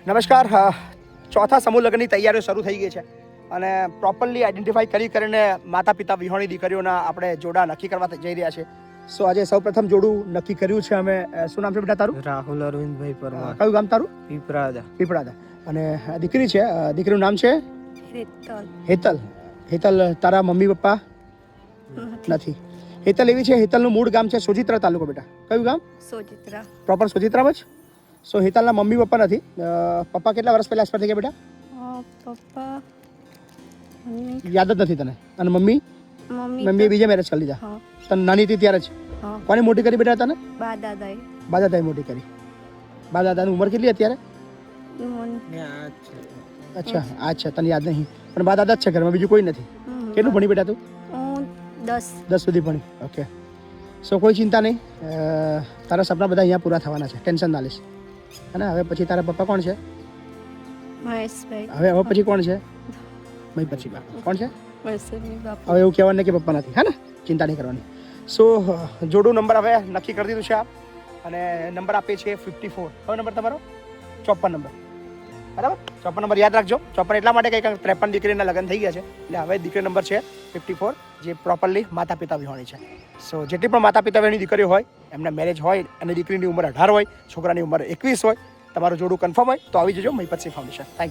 નમસ્કાર. ચોથા સમૂહ લગ્નની તૈયારીઓ શરૂ થઈ ગઈ છે અને પ્રોપરલી આઈડેન્ટિફાઈ કરીને માતા પિતા વિહોણી દીકરીઓના આપણે જોડા નક્કી કરવા જઈ રહ્યા છે. સો આજે સૌપ્રથમ જોડું નક્કી કર્યું છે અમે. શું નામ છે બેટા તારું? રાહુલ અરવિંદભાઈ પરમાર. કયું ગામ તારું? પીપરાદા. પીપળાદા. અને દીકરી છે, દીકરીનું નામ છે હેતલ. હેતલ તારા મમ્મી પપ્પા નથી. હેતલ એવી છે, હેતલનું મૂળ ગામ છે સોજિત્રા તાલુકો. બેટા કયું ગામ? સોજિત્રા. પ્રોપર સોજિત્રામાં જ. સો હેતલના મમ્મી પપ્પા નથી. પપ્પા કેટલા વર્ષ પહેલા એક્સપાયર થઈ ગયા બેટા? પપ્પા યાદ જ નથી તને? અને મમ્મી? મમ્મીએ બીજા મેરેજ કરી લીધા. તને નાની હતી ત્યારે જ? કોને મોટી કરી બેટા તને? બા દાદાએ. બા દાદાએ મોટી કરી. બા દાદાની ઉંમર કેટલી અત્યારે? અચ્છા અચ્છા, તને યાદ નહીં, પણ બા દાદા જ છે ઘરમાં, બીજું કોઈ નથી. કેટલું ભણી બેટા તું? હું 10 સુધી ભણી. ઓકે. સો કોઈ ચિંતા નહીં, તારા સપના બધા અહીંયા પૂરા થવાના છે, ટેન્શન ના લઈશ. અને હવે પછી તારા પપ્પા કોણ છે? મહેશભાઈ. હવે પછી કોણ છે? મય પછી બાપા કોણ છે? મહેશભાઈ બાપુ. હવે એવું કહેવાનું કે પપ્પા નથી, હે ને? ચિંતા નહીં કરવાની. સો જોડું નંબર હવે નક્કી કરી દીધું છે આપ, અને નંબર આપે છે 54. કયો નંબર તમારો? 54 નંબર. બરાબર, 54 નંબર યાદ રાખજો. 54 એટલા માટે કંઈક 53 દીકરીના લગ્ન થઈ ગયા છે, એટલે હવે દીકરી નંબર છે 54, જે પ્રોપરલી માતા પિતા વિહોણી છે. સો જેટલી પણ માતા પિતા વિહોણી દીકરીઓ હોય, એમના મેરેજ હોય અને દીકરીની ઉંમર 18 હોય, છોકરાની ઉંમર 21 હોય, તમારું જોડું કન્ફર્મ હોય તો આવી જજો મહીપતસિંહ ફાઉન્ડેશન. Thank you.